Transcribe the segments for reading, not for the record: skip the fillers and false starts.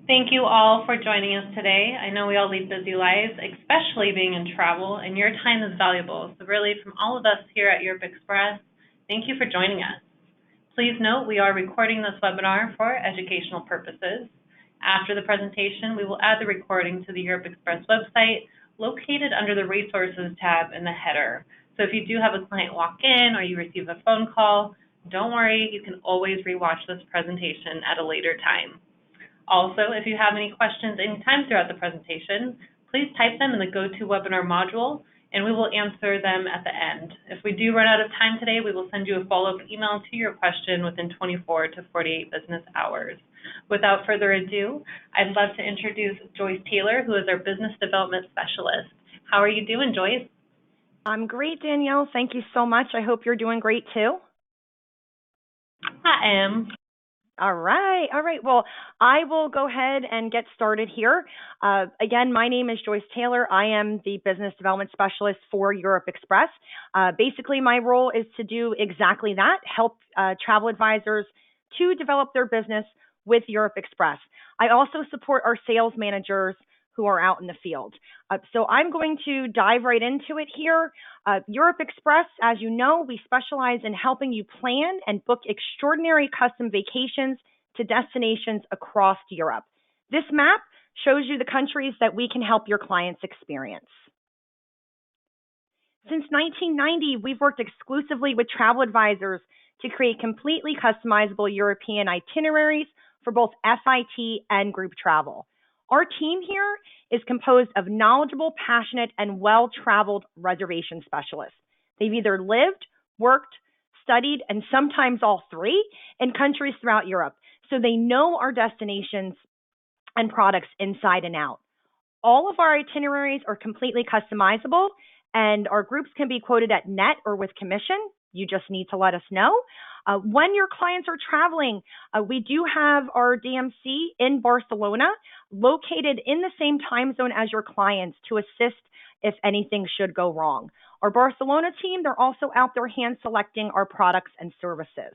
Thank you all for joining us today. I know we all lead busy lives, especially being in travel, and your time is valuable. So really, from all of us here at Europe Express, thank you for joining us. Please note we are recording this webinar for educational purposes. After the presentation, we will add the recording to the Europe Express website located under the Resources tab in the header. So if you do have a client walk in or you receive a phone call, don't worry, you can always rewatch this presentation at a later time. Also, if you have any questions anytime throughout the presentation, please type them in the GoToWebinar module, and we will answer them at the end. If we do run out of time today, we will send you a follow-up email to your question within 24 to 48 business hours. Without further ado, I'd love to introduce Joyce Taylor, who is our Business Development Specialist. How are you doing, Joyce? I'm great, Danielle. Thank you so much. I hope you're doing great too. I am. All right. Well, I will go ahead and get started here. Again, my name is Joyce Taylor. I am the Business Development Specialist for Europe Express. Basically, my role is to do exactly that, help travel advisors to develop their business with Europe Express. I also support our sales managers who are out in the field. So I'm going to dive right into it here. Europe Express, as you know, we specialize in helping you plan and book extraordinary custom vacations to destinations across Europe. This map shows you the countries that we can help your clients experience. Since 1990, we've worked exclusively with travel advisors to create completely customizable European itineraries for both FIT and group travel. Our team here is composed of knowledgeable, passionate, and well-traveled reservation specialists. They've either lived, worked, studied, and sometimes all three in countries throughout Europe, so they know our destinations and products inside and out. All of our itineraries are completely customizable, and our groups can be quoted at net or with commission. You just need to let us know. When your clients are traveling, we do have our DMC in Barcelona, located in the same time zone as your clients to assist if anything should go wrong. Our Barcelona team, they're also out there hand selecting our products and services.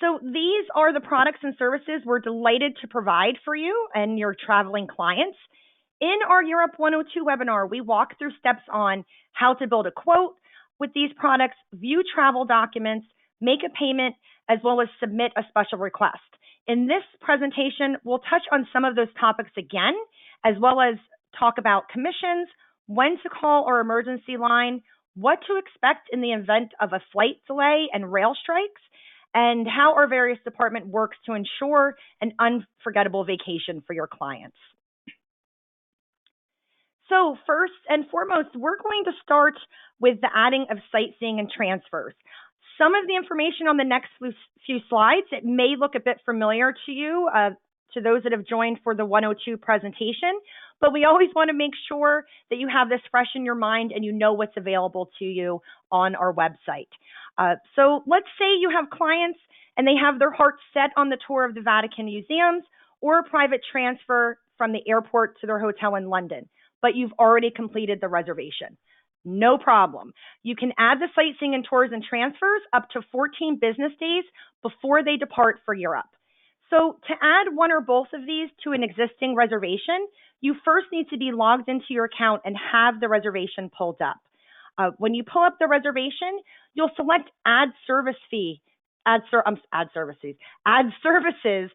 So these are the products and services we're delighted to provide for you and your traveling clients. In our Europe 102 webinar, we walk through steps on how to build a quote with these products, view travel documents, make a payment, as well as submit a special request. In this presentation, we'll touch on some of those topics again, as well as talk about commissions, when to call our emergency line, what to expect in the event of a flight delay and rail strikes, and how our various department works to ensure an unforgettable vacation for your clients. So first and foremost, we're going to start with the adding of sightseeing and transfers. Some of the information on the next few slides, it may look a bit familiar to you, to those that have joined for the 102 presentation, but we always want to make sure that you have this fresh in your mind and you know what's available to you on our website. So let's say you have clients and they have their hearts set on the tour of the Vatican museums or a private transfer from the airport to their hotel in London, but you've already completed the reservation. No problem. You can add the sightseeing and tours and transfers up to 14 business days before they depart for Europe. So to add one or both of these to an existing reservation, you first need to be logged into your account and have the reservation pulled up. When you pull up the reservation, you'll select add service fee, add services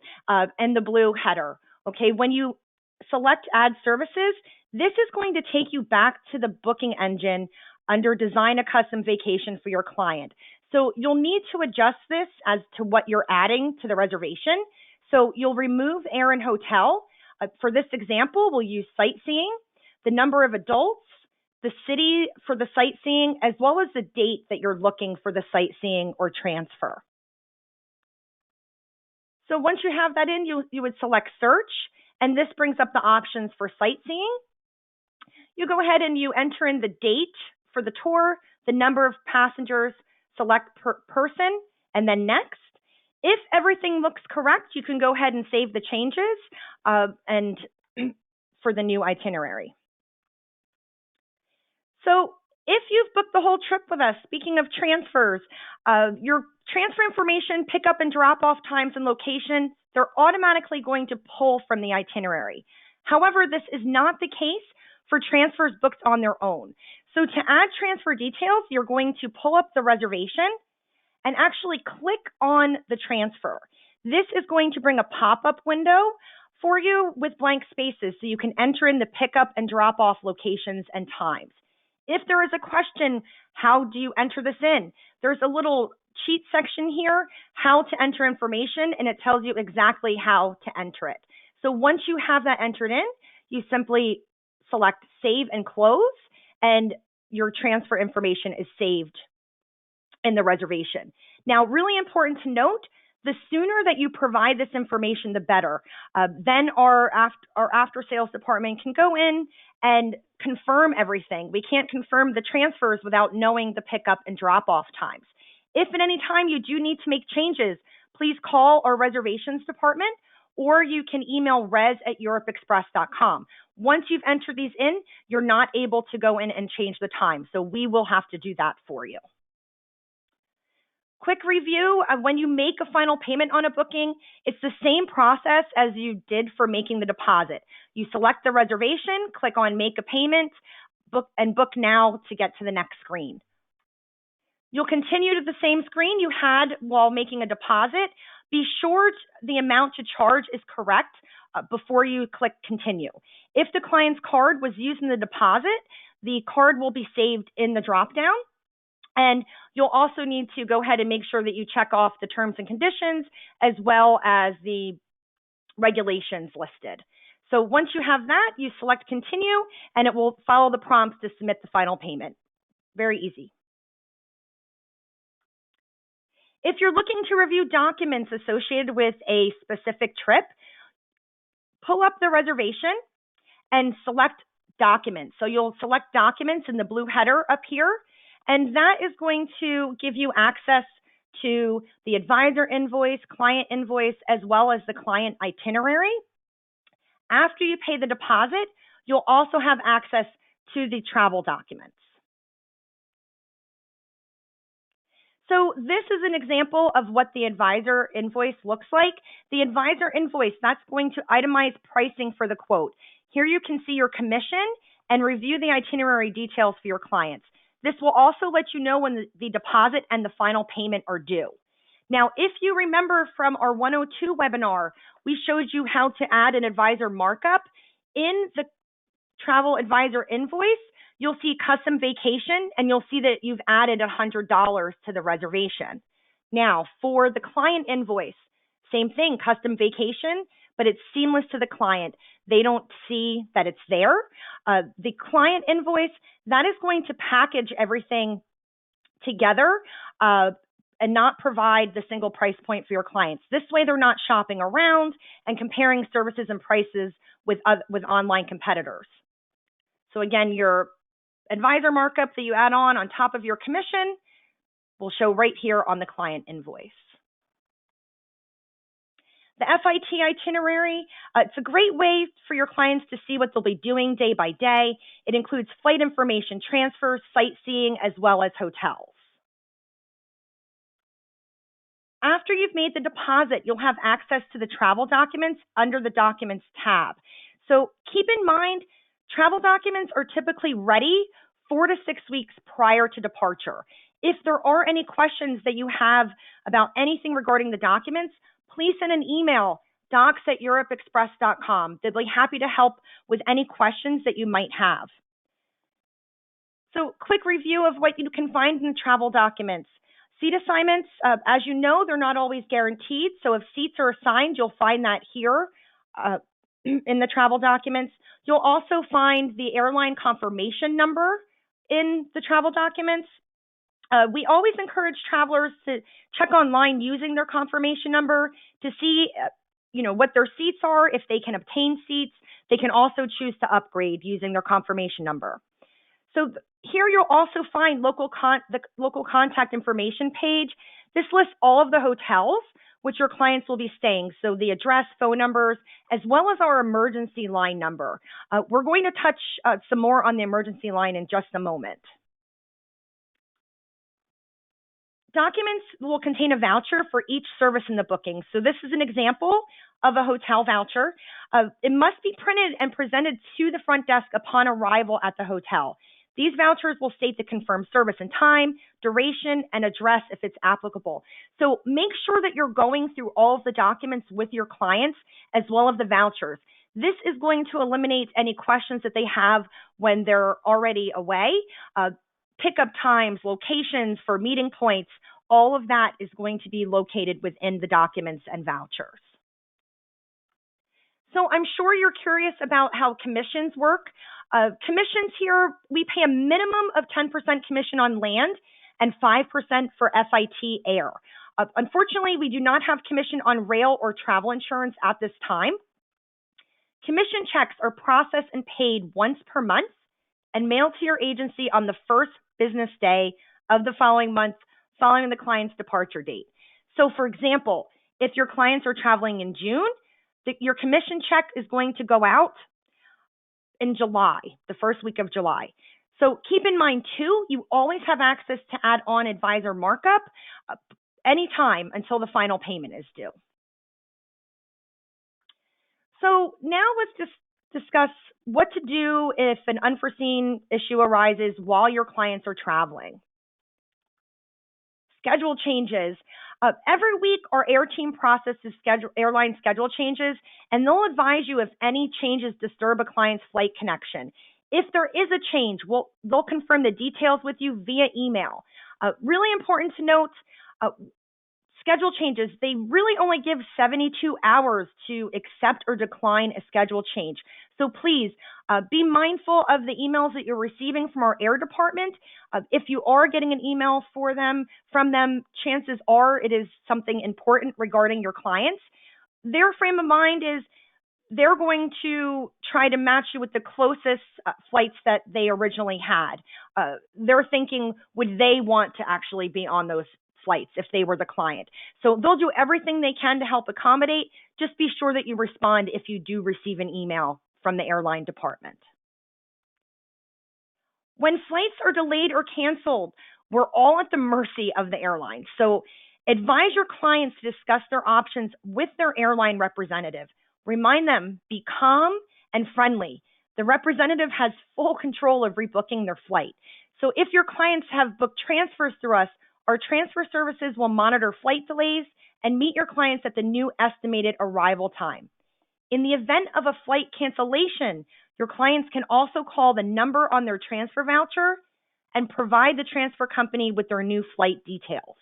in the blue header. Okay, when you select add services, this is going to take you back to the booking engine under design a custom vacation for your client. So you'll need to adjust this as to what you're adding to the reservation. So you'll remove air and hotel. For this example, we'll use sightseeing, the number of adults, the city for the sightseeing, as well as the date that you're looking for the sightseeing or transfer. So once you have that in, you would select search, and this brings up the options for sightseeing. You go ahead and you enter in the date for the tour, the number of passengers, select person, and then next. If everything looks correct, you can go ahead and save the changes and for the new itinerary. So if you've booked the whole trip with us, speaking of transfers, your transfer information, pickup and drop-off times and location they're automatically going to pull from the itinerary. However, this is not the case for transfers booked on their own. So to add transfer details, you're going to pull up the reservation and actually click on the transfer. This is going to bring a pop-up window for you with blank spaces so you can enter in the pickup and drop-off locations and times. If there is a question, how do you enter this in? There's a little cheat section here, how to enter information, and it tells you exactly how to enter it. So once you have that entered in, you simply select save and close, and your transfer information is saved in the reservation. Now, really important to note, the sooner that you provide this information, the better. Then our after sales department can go in and confirm everything. We can't confirm the transfers without knowing the pickup and drop-off times. If at any time you do need to make changes, please call our reservations department, or you can email res@europeexpress.com. Once you've entered these in, you're not able to go in and change the time, so we will have to do that for you. Quick review of when you make a final payment on a booking, it's the same process as you did for making the deposit. You select the reservation, click on make a payment, book now to get to the next screen. You'll continue to the same screen you had while making a deposit. Be sure the amount to charge is correct before you click continue. If the client's card was used in the deposit, the card will be saved in the dropdown. And you'll also need to go ahead and make sure that you check off the terms and conditions as well as the regulations listed. So once you have that, you select continue, and it will follow the prompts to submit the final payment. Very easy. If you're looking to review documents associated with a specific trip, pull up the reservation and select documents. So you'll select documents in the blue header up here, and that is going to give you access to the advisor invoice, client invoice, as well as the client itinerary. After you pay the deposit, you'll also have access to the travel documents. So this is an example of what the advisor invoice looks like. The advisor invoice, that's going to itemize pricing for the quote. Here you can see your commission and review the itinerary details for your clients. This will also let you know when the deposit and the final payment are due. Now, if you remember from our 102 webinar, we showed you how to add an advisor markup. In the travel advisor invoice, you'll see custom vacation, and you'll see that you've added $100 to the reservation. Now, for the client invoice, same thing, custom vacation, but it's seamless to the client. They don't see that it's there. The client invoice, that is going to package everything together and not provide the single price point for your clients. This way, they're not shopping around and comparing services and prices with online competitors. So again, your advisor markup that you add on top of your commission will show right here on the client invoice. The FIT itinerary, it's a great way for your clients to see what they'll be doing day by day. It includes flight information, transfers, sightseeing, as well as hotels. After you've made the deposit, you'll have access to the travel documents under the Documents tab. So keep in mind, travel documents are typically ready 4 to 6 weeks prior to departure. If there are any questions that you have about anything regarding the documents, please send an email, docs@europeexpress.com. They'll be happy to help with any questions that you might have. So quick review of what you can find in the travel documents. Seat assignments, as you know, they're not always guaranteed. So if seats are assigned, you'll find that here in the travel documents. You'll also find the airline confirmation number in the travel documents. We always encourage travelers to check online using their confirmation number to see, what their seats are. If they can obtain seats, they can also choose to upgrade using their confirmation number. So here you'll also find the local contact information page. This lists all of the hotels which your clients will be staying. So the address, phone numbers, as well as our emergency line number. We're going to touch some more on the emergency line in just a moment. Documents will contain a voucher for each service in the booking. So this is an example of a hotel voucher. It must be printed and presented to the front desk upon arrival at the hotel. These vouchers will state the confirmed service and time, duration, and address if it's applicable. So make sure that you're going through all of the documents with your clients as well as the vouchers. This is going to eliminate any questions that they have when they're already away. Pickup times, locations for meeting points, all of that is going to be located within the documents and vouchers. So I'm sure you're curious about how commissions work. Commissions here, we pay a minimum of 10% commission on land and 5% for FIT air. Unfortunately, we do not have commission on rail or travel insurance at this time. Commission checks are processed and paid once per month and mailed to your agency on the first business day of the following month following the client's departure date. So for example, if your clients are traveling in June, your commission check is going to go out in July, the first week of July. So keep in mind too, you always have access to add on advisor markup anytime until the final payment is due. So now let's just discuss what to do if an unforeseen issue arises while your clients are traveling. Schedule changes. Every week, our air team processes airline schedule changes, and they'll advise you if any changes disturb a client's flight connection. If there is a change, they'll confirm the details with you via email. Really important to note, schedule changes, they really only give 72 hours to accept or decline a schedule change. So please be mindful of the emails that you're receiving from our air department. If you are getting an email from them, chances are it is something important regarding your clients. Their frame of mind is they're going to try to match you with the closest flights that they originally had. They're thinking, would they want to actually be on those flights if they were the client? So they'll do everything they can to help accommodate. Just be sure that you respond if you do receive an email from the airline department. When flights are delayed or canceled, we're all at the mercy of the airline. So advise your clients to discuss their options with their airline representative. Remind them, be calm and friendly. The representative has full control of rebooking their flight. So if your clients have booked transfers through us, our transfer services will monitor flight delays and meet your clients at the new estimated arrival time. In the event of a flight cancellation, your clients can also call the number on their transfer voucher and provide the transfer company with their new flight details.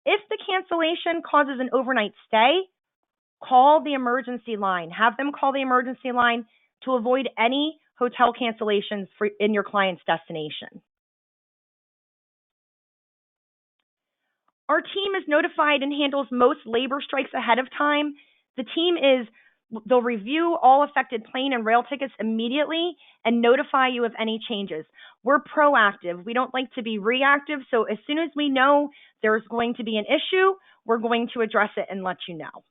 If the cancellation causes an overnight stay, call the emergency line. Have them call the emergency line to avoid any hotel cancellations in your client's destination. Our team is notified and handles most labor strikes ahead of time. They'll review all affected plane and rail tickets immediately and notify you of any changes. We're proactive. We don't like to be reactive. So as soon as we know there's going to be an issue, we're going to address it and let you know.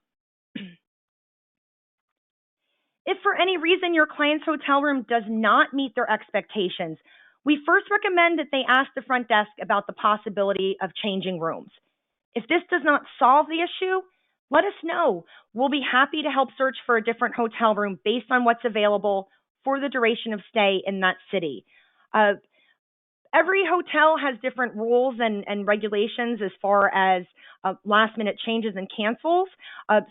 If for any reason your client's hotel room does not meet their expectations, we first recommend that they ask the front desk about the possibility of changing rooms. If this does not solve the issue, let us know. We'll be happy to help search for a different hotel room based on what's available for the duration of stay in that city. Every hotel has different rules and regulations as far as last minute changes and cancels.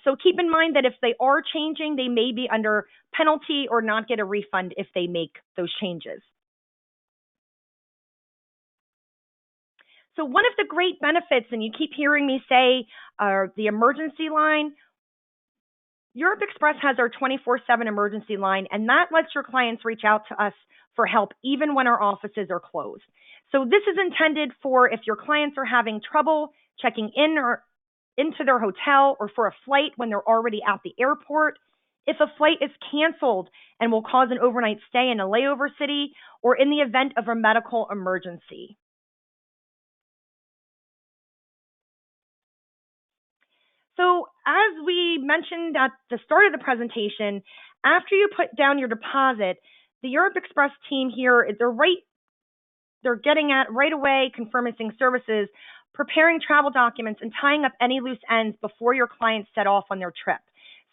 So keep in mind that if they are changing, they may be under penalty or not get a refund if they make those changes. So one of the great benefits, and you keep hearing me say the emergency line, Europe Express has our 24/7 emergency line, and that lets your clients reach out to us for help even when our offices are closed. So this is intended for if your clients are having trouble checking in or into their hotel or for a flight when they're already at the airport, if a flight is canceled and will cause an overnight stay in a layover city, or in the event of a medical emergency. So as we mentioned at the start of the presentation, after you put down your deposit, the Europe Express team here, they're getting at right away confirming services, preparing travel documents, and tying up any loose ends before your clients set off on their trip.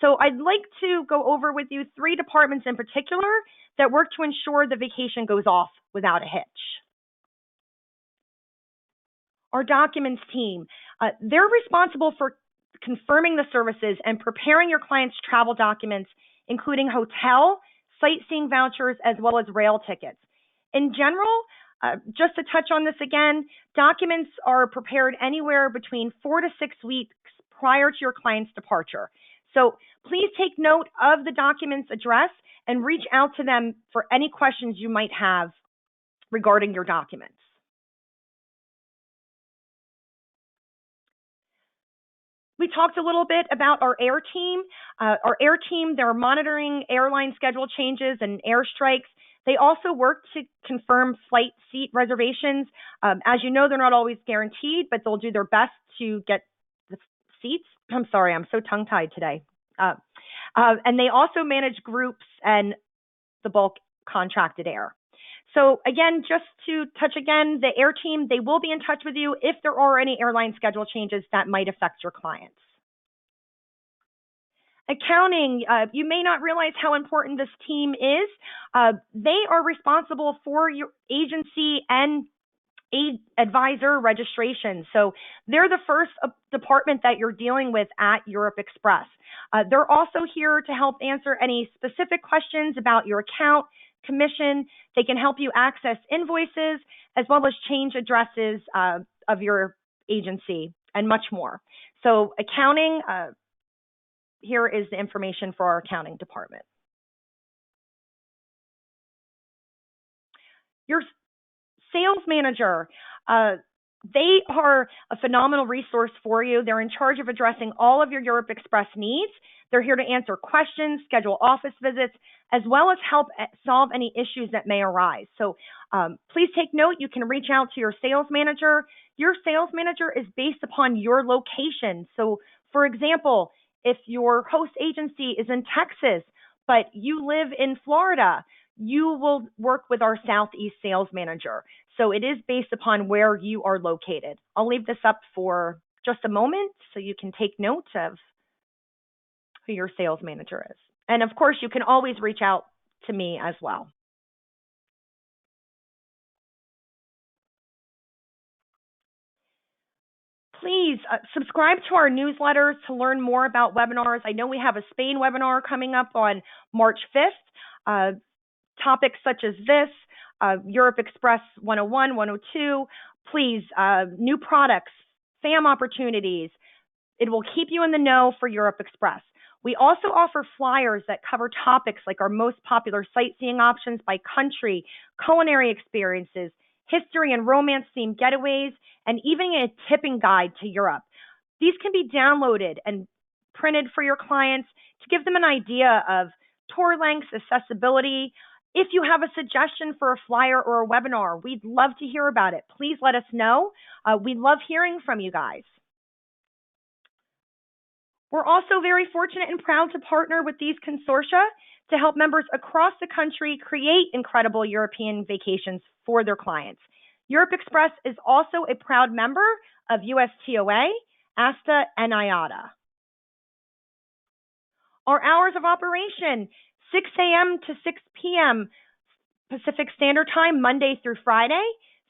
So I'd like to go over with you 3 departments in particular that work to ensure the vacation goes off without a hitch. Our documents team, they're responsible for confirming the services and preparing your clients' travel documents, including hotel, sightseeing vouchers, as well as rail tickets. In general, just to touch on this again, documents are prepared anywhere between 4 to 6 weeks prior to your client's departure. So please take note of the document's address and reach out to them for any questions you might have regarding your documents. We talked a little bit about our air team. Our air team, they're monitoring airline schedule changes and airstrikes. They also work to confirm flight seat reservations. As you know, they're not always guaranteed, but they'll do their best to get the seats. I'm sorry, I'm so tongue-tied today. And they also manage groups and the bulk contracted air. So again, just to touch again, the air team, they will be in touch with you if there are any airline schedule changes that might affect your clients. Accounting, you may not realize how important this team is. They are responsible for your agency and advisor registration. So they're the first department that you're dealing with at Europe Express. They're also here to help answer any specific questions about your account, commission. They can help you access invoices as well as change addresses of your agency and much more. So accounting, here is the information for our accounting department. Your sales manager, they are a phenomenal resource for you. They're in charge of addressing all of your Europe Express needs. They're here to answer questions, schedule office visits, as well as help solve any issues that may arise. So please take note, you can reach out to your sales manager. Your sales manager is based upon your location. So for example, if your host agency is in Texas, but you live in Florida, you will work with our Southeast sales manager. So it is based upon where you are located. I'll leave this up for just a moment so you can take note of who your sales manager is. And of course, you can always reach out to me as well. Please subscribe to our newsletters to learn more about webinars. I know we have a Spain webinar coming up on March 5th. Topics such as this, Europe Express 101, 102, please, new products, FAM opportunities. It will keep you in the know for Europe Express. We also offer flyers that cover topics like our most popular sightseeing options by country, culinary experiences, history and romance themed getaways, and even a tipping guide to Europe. These can be downloaded and printed for your clients to give them an idea of tour lengths, accessibility. If you have a suggestion for a flyer or a webinar, we'd love to hear about it. Please let us know. We love hearing from you guys. We're also very fortunate and proud to partner with these consortia to help members across the country create incredible European vacations for their clients. Europe Express is also a proud member of USTOA, ASTA, and IATA. Our hours of operation, 6 a.m. to 6 p.m. Pacific Standard Time, Monday through Friday,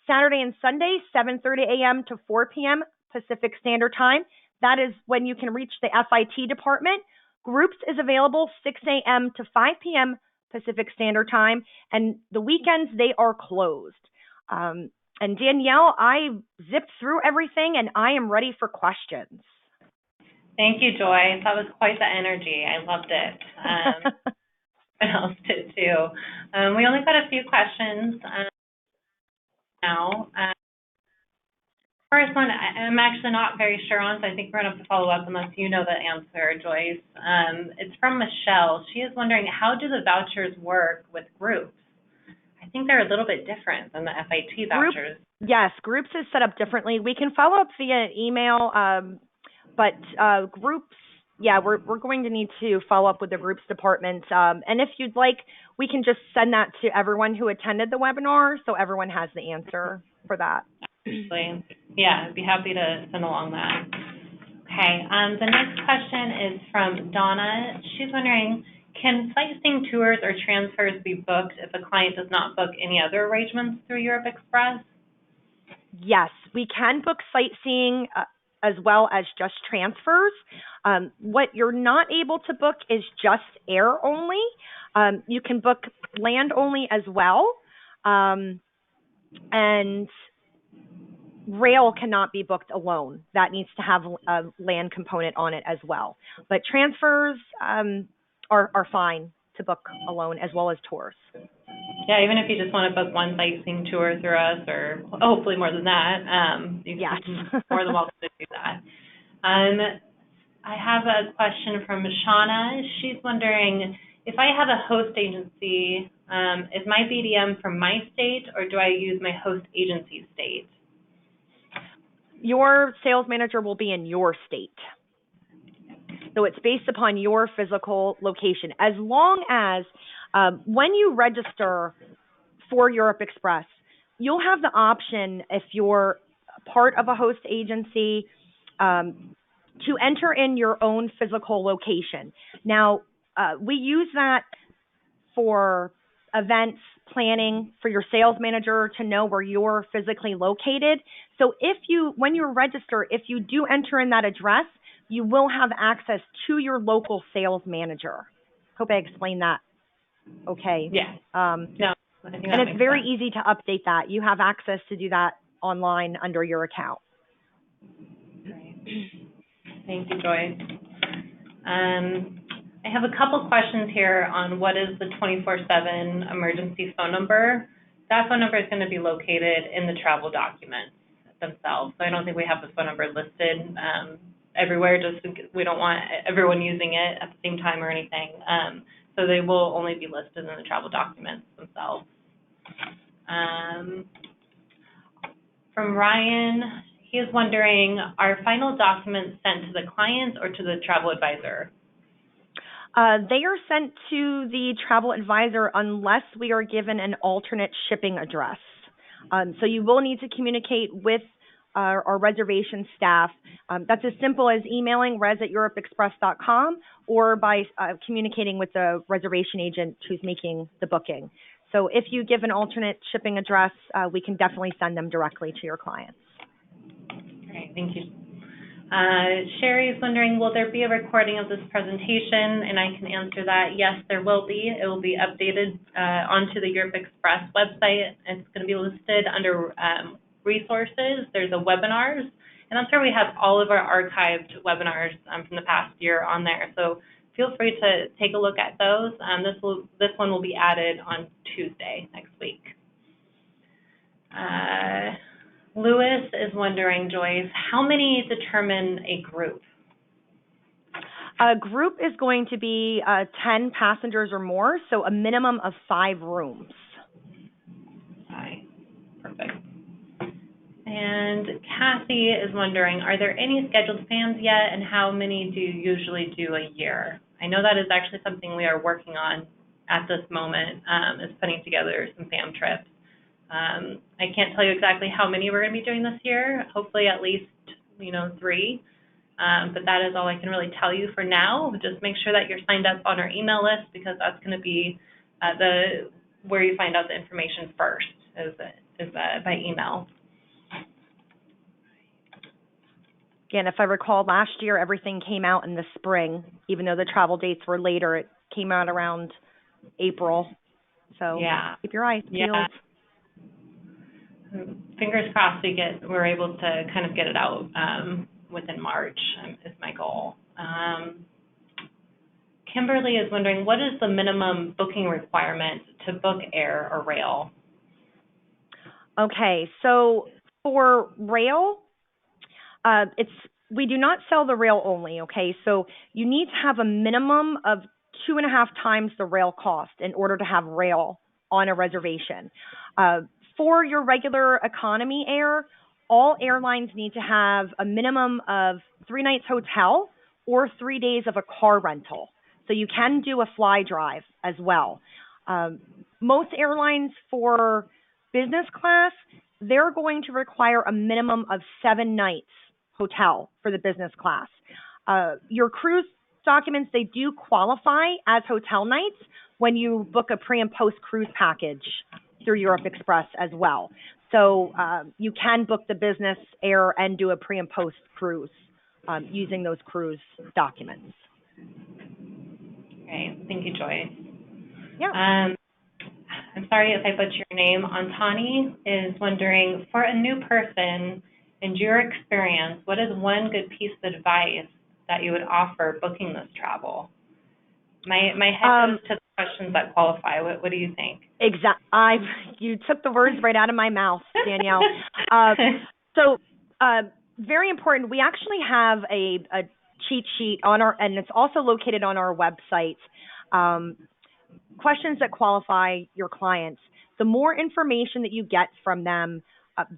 Saturday and Sunday, 7:30 a.m. to 4 p.m. Pacific Standard Time. That is when you can reach the FIT department. Groups is available 6 a.m. to 5 p.m. Pacific Standard Time, and the weekends they are closed. And Danielle, I zipped through everything, and I am ready for questions. Thank you, Joy. That was quite the energy. I loved it. Else did too. We only got a few questions now. First one, I'm actually not very sure on, so I think we're going to have to follow up unless you know the answer, Joyce. It's from Michelle. She is wondering, how do the vouchers work with groups? I think they're a little bit different than the FIT vouchers. Yes, groups is set up differently. We can follow up via email, but groups, yeah, we're going to need to follow up with the groups department. And if you'd like, we can just send that to everyone who attended the webinar so everyone has the answer for that. Absolutely. Yeah, I'd be happy to send along that. Okay, the next question is from Donna. She's wondering, can sightseeing tours or transfers be booked if a client does not book any other arrangements through Europe Express? Yes, we can book sightseeing as well as just transfers. What you're not able to book is just air only. You can book land only as well. And rail cannot be booked alone. That needs to have a land component on it as well. But transfers are fine to book alone as well as tours. Yeah, even if you just want to book one sightseeing tour through us, or hopefully more than that, Yes. more than welcome to do that. I have a question from Shauna. She's wondering, if I have a host agency, is my BDM from my state, or do I use my host agency state? Your sales manager will be in your state. So it's based upon your physical location. As long as when you register for Europe Express, you'll have the option, if you're part of a host agency, to enter in your own physical location. Now, we use that for events planning, for your sales manager to know where you're physically located. So when you register, if you do enter in that address, you will have access to your local sales manager. Hope I explained that okay. Yeah. No, I think and it's very easy to update that. You have access to do that online under your account. Great. Thank you, Joy. I have a couple questions here on what is the 24/7 emergency phone number. That phone number is going to be located in the travel documents themselves. So I don't think we have the phone number listed everywhere, just we don't want everyone using it at the same time or anything. So they will only be listed in the travel documents themselves. From Ryan, he is wondering, are final documents sent to the client or to the travel advisor? They are sent to the travel advisor unless we are given an alternate shipping address. So you will need to communicate with our reservation staff. That's as simple as emailing res@europeexpress.com or by communicating with the reservation agent who's making the booking. So if you give an alternate shipping address, we can definitely send them directly to your clients. Great, thank you. Sherry is wondering, will there be a recording of this presentation? And I can answer that. Yes, there will be. It will be updated onto the Europe Express website. It's going to be listed under resources. There's a webinars, and that's where we have all of our archived webinars from the past year on there. So feel free to take a look at those. This one will be added on Tuesday next week. Lewis is wondering, Joyce, how many determine a group? A group is going to be 10 passengers or more, so a minimum of 5 rooms. Right. Perfect. And Kathy is wondering, are there any scheduled FAMs yet, and how many do you usually do a year? I know that is actually something we are working on at this moment, is putting together some FAM trips. I can't tell you exactly how many we're going to be doing this year, hopefully at least, 3. But that is all I can really tell you for now. Just make sure that you're signed up on our email list, because that's going to be where you find out the information first, is by email. Again, if I recall, last year everything came out in the spring, even though the travel dates were later. It came out around April. So yeah, keep your eyes peeled. Yeah. Fingers crossed we're able to kind of get it out within March is my goal. Kimberly is wondering, what is the minimum booking requirement to book air or rail? Okay, so for rail, we do not sell the rail only, okay? So you need to have a minimum of 2.5 times the rail cost in order to have rail on a reservation. For your regular economy air, all airlines need to have a minimum of 3 nights hotel or 3 days of a car rental. So you can do a fly drive as well. Most airlines for business class they're going to require a minimum of 7 nights hotel for the business class. Your cruise documents, they do qualify as hotel nights when you book a pre and post cruise package through Europe Express as well. So you can book the business, air, and do a pre and post cruise using those cruise documents. Great. Thank you, Joy. Yeah. I'm sorry if I butcher your name. Antani is wondering, for a new person, in your experience, what is one good piece of advice that you would offer booking this travel? My head goes to the questions that qualify. What do you think? You took the words right out of my mouth, Danielle. So very important. We actually have a cheat sheet on and it's also located on our website. Questions that qualify your clients. The more information that you get from them,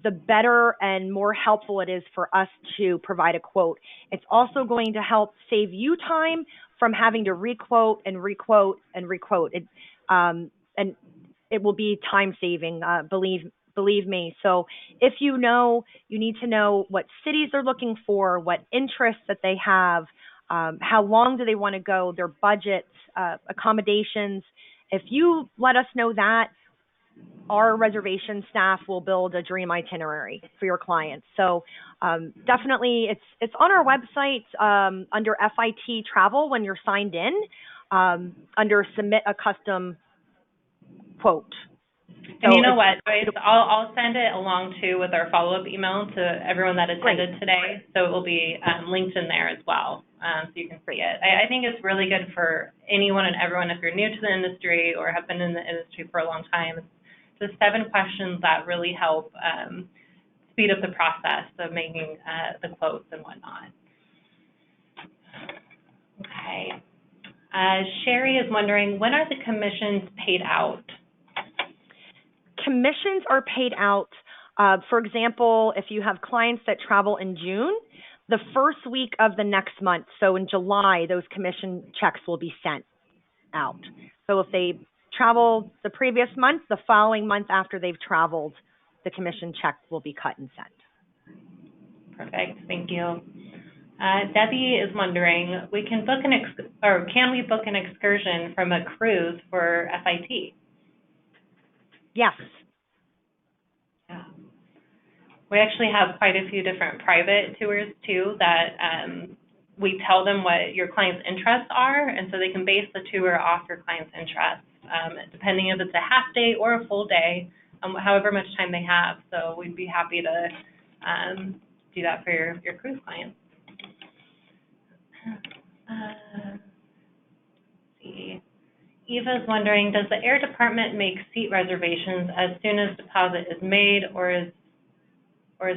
the better and more helpful it is for us to provide a quote. It's also going to help save you time from having to requote and requote and requote. And it will be time saving, believe me. So if you need to know what cities they're looking for, what interests that they have, how long do they want to go, their budgets, accommodations. If you let us know that, our reservation staff will build a dream itinerary for your clients. So definitely it's on our website under FIT Travel when you're signed in, under Submit a Custom Quote. And you know what, Joyce, I'll send it along too with our follow-up email to everyone that attended today. So it will be linked in there as well, so you can see it. I think it's really good for anyone and everyone if you're new to the industry or have been in the industry for a long time. It's just 7 questions that really help speed up the process of making the quotes and whatnot. Okay. Sherry is wondering, when are the commissions paid out? Commissions are paid out, for example, if you have clients that travel in June, the first week of the next month. So in July, those commission checks will be sent out. So if they travel the previous month, the following month after they've traveled, the commission check will be cut and sent. Perfect. Thank you. Debbie is wondering, can we book an excursion from a cruise for FIT? Yes. Yeah. We actually have quite a few different private tours too that we tell them what your client's interests are, and so they can base the tour off your client's interests, depending if it's a half day or a full day, however much time they have. So we'd be happy to do that for your cruise clients. Let's see. Eva's wondering, does the air department make seat reservations as soon as deposit is made, or is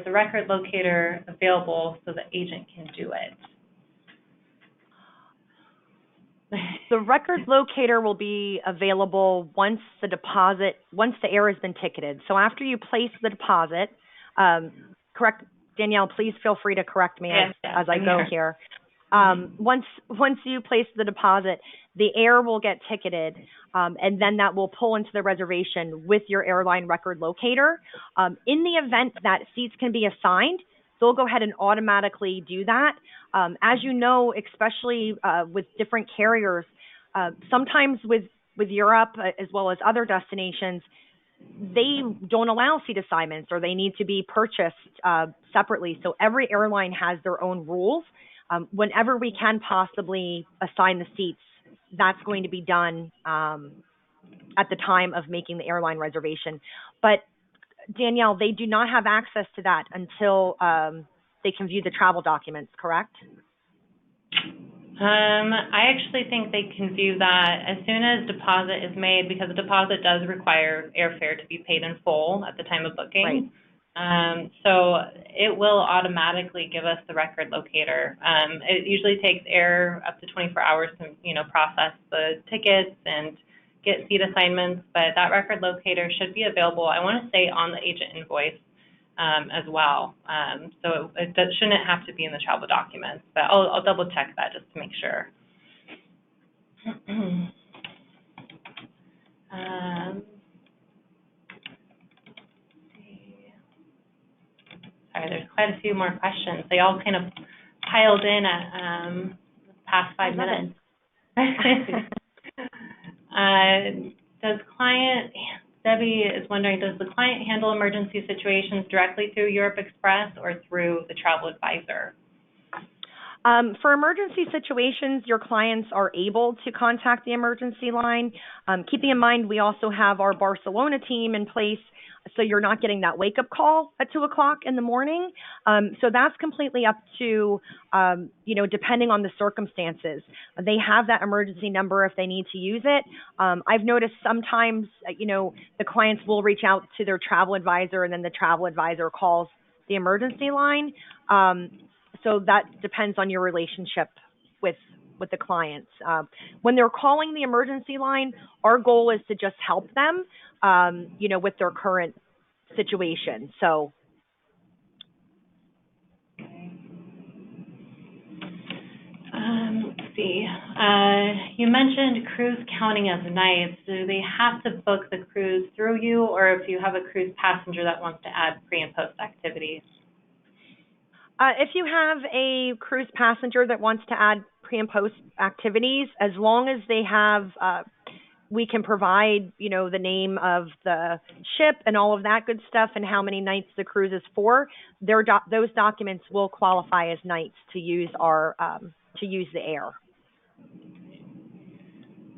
the record locator available so the agent can do it? The record locator will be available once the air has been ticketed. So after you place the deposit, correct, Danielle, please feel free to correct me as I go here. Once you place the deposit, the air will get ticketed, and then that will pull into the reservation with your airline record locator. In the event that seats can be assigned, they'll go ahead and automatically do that. As you know, especially with different carriers, sometimes with Europe as well as other destinations, they don't allow seat assignments or they need to be purchased separately. So every airline has their own rules. Whenever we can possibly assign the seats, that's going to be done at the time of making the airline reservation. But Danielle, they do not have access to that until they can view the travel documents, correct? I actually think they can view that as soon as deposit is made, because the deposit does require airfare to be paid in full at the time of booking. Right. So it will automatically give us the record locator. It usually takes air up to 24 hours to, process the tickets and get seat assignments, but that record locator should be available, I want to say, on the agent invoice as well. So it shouldn't have to be in the travel documents, but I'll double check that just to make sure. Sorry, there's quite a few more questions. They all kind of piled in at the past 5 minutes. Debbie is wondering, does the client handle emergency situations directly through Europe Express or through the travel advisor? For emergency situations, your clients are able to contact the emergency line. Keeping in mind, we also have our Barcelona team in place, so you're not getting that wake-up call at 2 o'clock in the morning. So that's completely up to, depending on the circumstances. They have that emergency number if they need to use it. I've noticed sometimes, the clients will reach out to their travel advisor, and then the travel advisor calls the emergency line. So that depends on your relationship with the clients. When they're calling the emergency line, our goal is to just help them, with their current situation. So. Let's see. You mentioned cruise counting as nights. Do they have to book the cruise through you, or if you have a cruise passenger that wants to add pre and post activities? If you have a cruise passenger that wants to add pre and post activities, as long as they have, we can provide, the name of the ship and all of that good stuff and how many nights the cruise is for, those documents will qualify as nights to use to use the air.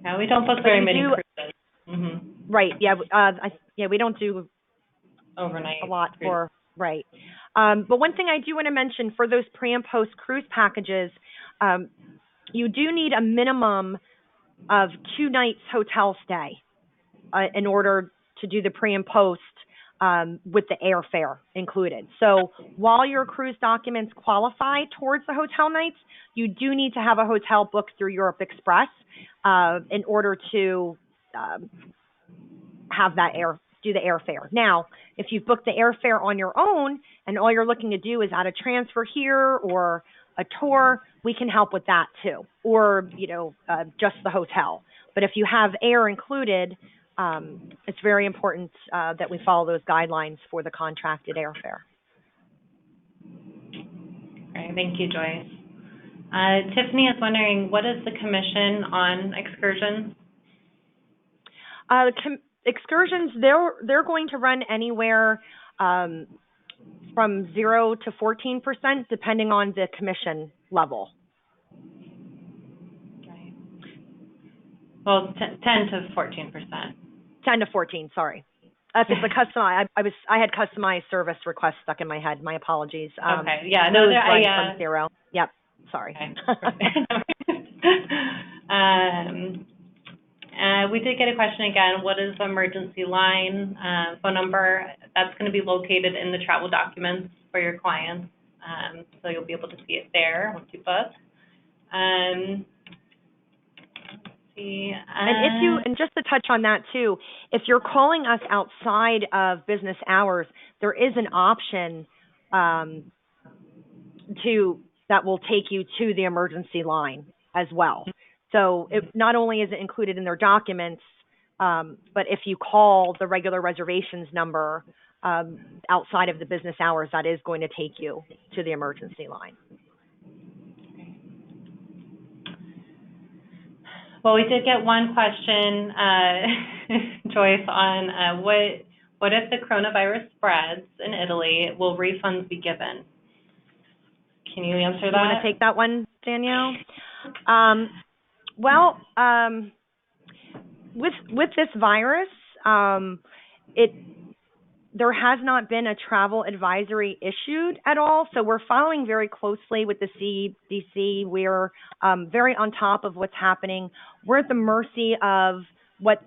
Yeah, we don't book very many cruises. Mm-hmm. Right. Yeah. We don't do overnight a lot cruise. For right. But one thing I do want to mention for those pre and post cruise packages, you do need a minimum of 2 nights hotel stay in order to do the pre and post with the airfare included. So while your cruise documents qualify towards the hotel nights, you do need to have a hotel booked through Europe Express in order to have that do the airfare. Now, if you've booked the airfare on your own and all you're looking to do is add a transfer here or a tour, we can help with that too, or just the hotel. But if you have air included, it's very important that we follow those guidelines for the contracted airfare. Great, thank you, Joyce. Tiffany is wondering, what is the commission on excursions? Excursions, they're going to run anywhere from 0 to 14%, depending on the commission level. Right. Well, 10 to 14%. 10 to 14. Sorry. If it's a custom, I had customized service requests stuck in my head. My apologies. Okay. Yeah. No, from 0. Yep. Sorry. Okay. We did get a question again. What is the emergency line phone number? That's going to be located in the travel documents for your clients, so you'll be able to see it there once you book. Let's see. And just to touch on that too, if you're calling us outside of business hours, there is an option that will take you to the emergency line as well. So not only is it included in their documents, but if you call the regular reservations number outside of the business hours, that is going to take you to the emergency line. Well, we did get one question, Joyce, on what if the coronavirus spreads in Italy? Will refunds be given? Can you answer that? You want to take that one, Danielle? With this virus, there has not been a travel advisory issued at all. So we're following very closely with the CDC. We're very on top of what's happening. We're at the mercy of what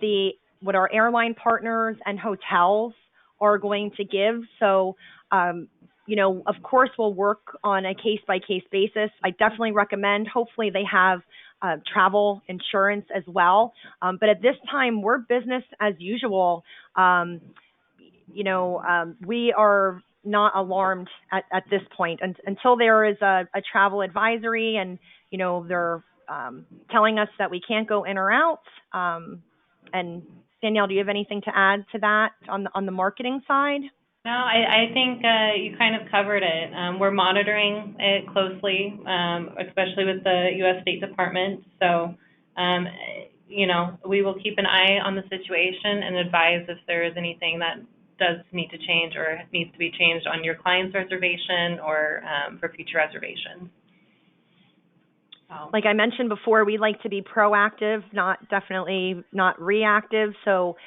our airline partners and hotels are going to give. So, of course, we'll work on a case-by-case basis. I definitely recommend, hopefully they have travel insurance as well. But at this time, we're business as usual. We are not alarmed at this point until there is a travel advisory and, they're telling us that we can't go in or out. And Danielle, do you have anything to add to that on the marketing side? No, I think you kind of covered it. We're monitoring it closely, especially with the U.S. State Department. So, um, we will keep an eye on the situation and advise if there is anything that does need to change or needs to be changed on your client's reservation or for future reservations. Like I mentioned before, we like to be proactive, definitely not reactive. So,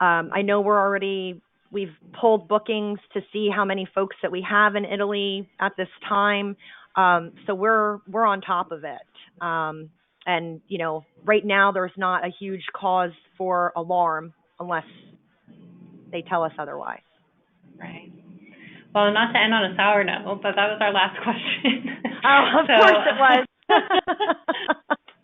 I know we've pulled bookings to see how many folks that we have in Italy at this time. So we're on top of it. And, right now there's not a huge cause for alarm unless they tell us otherwise. Right. Well, not to end on a sour note, but that was our last question. Oh, of course it was.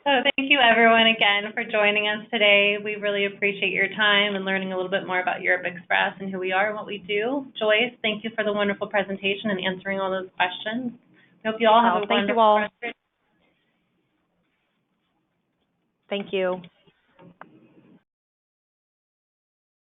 So thank you, everyone, again, for joining us today. We really appreciate your time and learning a little bit more about Europe Express and who we are and what we do. Joyce, thank you for the wonderful presentation and answering all those questions. I hope you all have a Thank wonderful you all. rest of your day. Thank you.